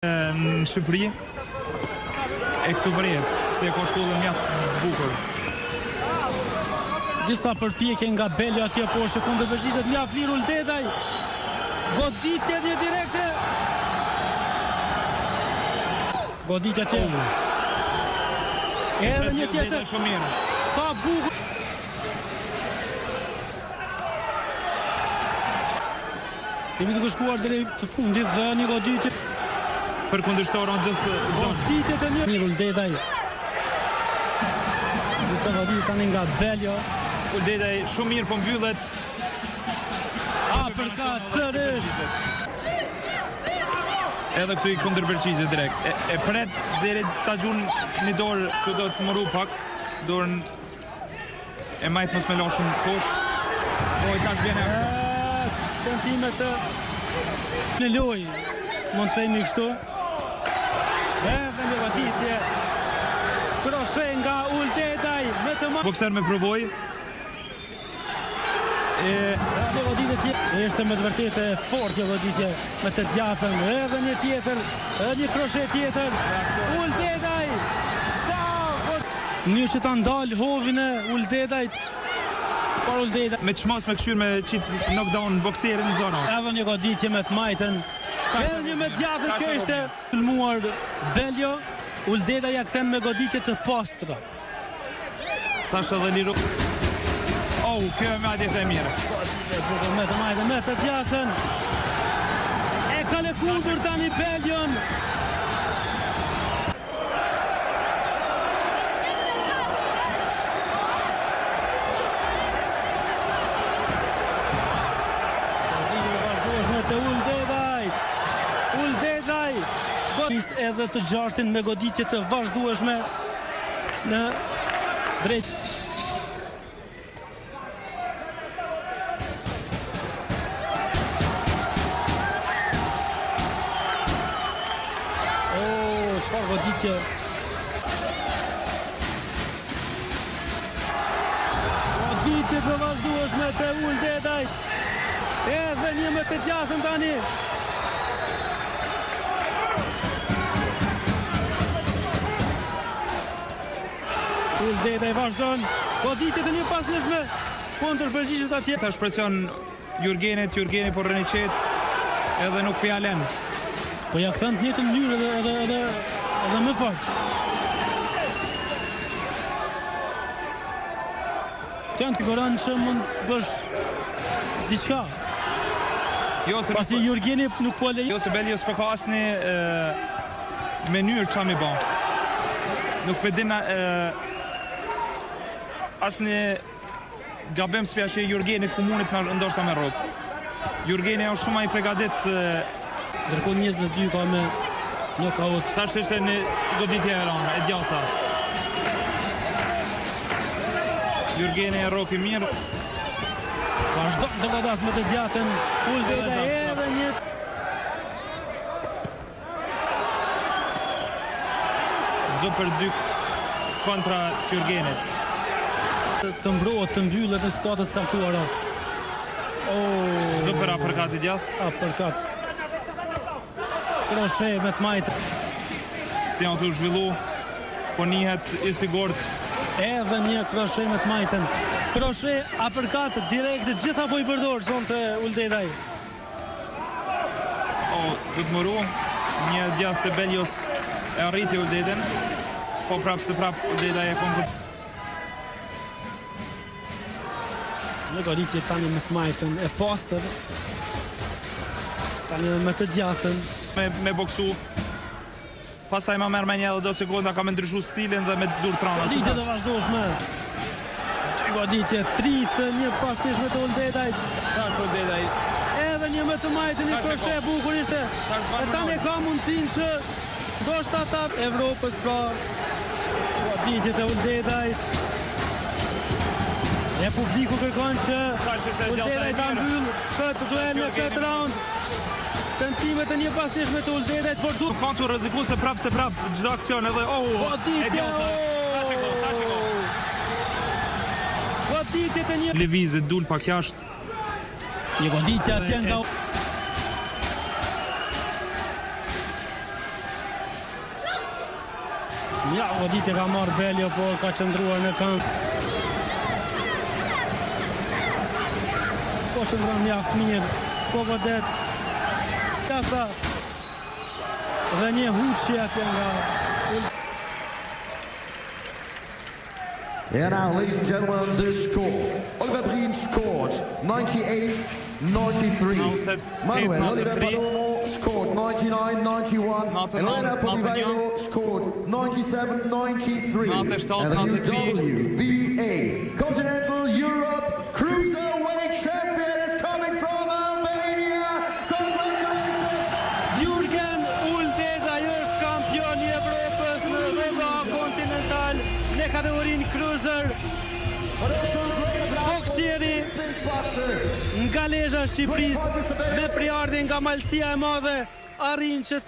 Në Shqipëri e këtu vret, se ka shkollën mjaft bukur. Disa përpjekje nga Beljo atje poshtë kundër përgjigjet mjaft lirë Uldedaj. Goditje një direkte. Goditja atje. Edhe një tjetër. Shumë mirë. Sa bukur. Kemi duke shkuar deri të fundit dhe një goditje. Për kundërshtorën gjithë zonë. Goditjet e një Uldedaj. Disa goditje tani nga Beljo. Uldedaj shumë mirë po mbyllet. Përkat sërish. Edhe këtu i kundërpërgjigje direkt. E pret deri ta gjun një dorë që do të mëru pak. Dorën e majt mos me la shumë poshtë. Po i tash vjen e Centimetre në lojë. Mund të themi kështu. Edhe një goditje. Kroshe nga Uldedaj me të më. Bokser me provoj. Një goditje tjetër. Ishte me të vërtetë fort një goditje me të djatën. Edhe një tjetër. Edhe një kroshe tjetër. Uldedaj. Një që ta ndalë hovin e Uldedajt. Por Uldedaj. Me çmas me këshyr me qit knockdown bokserin në zonë. Edhe një goditje me të majtën. Edhe një me djatën kjo ishte filmuar Beljo. Uldedaj ja kthen me goditje të pastra. Tash edhe liru. Oh, kjo e me atje se mirë. Me të majtën, me të djatën. E ka le kundur tani Beljon. Edhe të gjashtin me goditje të vazhdueshme në drejt. Çfarë goditje. Goditje të vazhdueshme të Uldedaj. Edhe një me të gjashtin tani. Uldedaj vazhdon, goditjet e një pasnjëshme kundër përgjigjet atje. Tash presion Jurgeni por rëni qet edhe nuk pjalen. Po ja kthen në njëjtën mënyrë edhe më fort. Këtë janë të goran që mund të bësh diçka. Pasi Jurgeni nuk po lejo. Jo se Beljo s'po ka asnjë mënyrë ç'a mi bë. Nuk pe din asnjë gabim s'fjashë Jurgenit komunit në ndoshta me rrok. Jurgeni është shumë i përgatit. Ndërkohë 22 ka me knockout. Tash ishte në goditje e rëndë, e djallta. Jurgeni e rroki mirë. Vazhdo të godas me të djatën. Uldedaj edhe një. Zë për 2 kontra Jurgenit. Të mbrohet, të mbyllet në situatët saktuara. Zë për apërkat i djath. Apërkat. Kroshe me të majtë. Si janë të zhvillu, po njëhet i sigurt. Edhe një kroshe me të majtën. Kroshe, apërkat, direkt, gjitha po i përdor, zonë të Uldedaj. Du të mëru, një djath të Beljos e arriti Uldedën, po prapë se prapë Uldedaj e konë. Në goditje tani me të majtën e postër. Tani me të djatën. Me boksu. Pastaj ma merë me një edhe 2 sekonda ka me ndryshu stilin dhe me dur trana. Goditje të vazhdoshme. Goditje tritë, një pasnjëshme të Uldedaj. Tash Uldedaj. Edhe një me të majtën, një kroshe bukur ishte. E tani ka mundësin që ndoshta ata Evropës pra. Goditje të Uldedaj. E publiku kërkon që Uldedaj ta mbyll këtë duel në këtë round. Tentimet e një pasnjëshme të Uldedajt, por Nuk kanë të rreziku se prap çdo aksion edhe goditje. Goditjet e një lëvizje dul pak jashtë. Një goditje atje nga Ja, goditje ka marrë Beljo, po ka qëndruar në kënd. Po qëndron mjaft mirë, po godet. Qasa dhe një huqi atje nga... And now, ladies and gentlemen, the score. Oliver Breen scored 98-93. Manuel Oliver Palermo scored 99-91. And Elena Pompeo scored 97-93. And the WBA Continental Europe Cruiserweight Champion is coming from Albania. Congratulations! Jurgen Uldeta është kampion i Evropës në rrugë kontinental në kategorinë cruiser. Boksieri nga Lezhë Shqipërisë me priardhje nga Malësia e Madhe arrin që të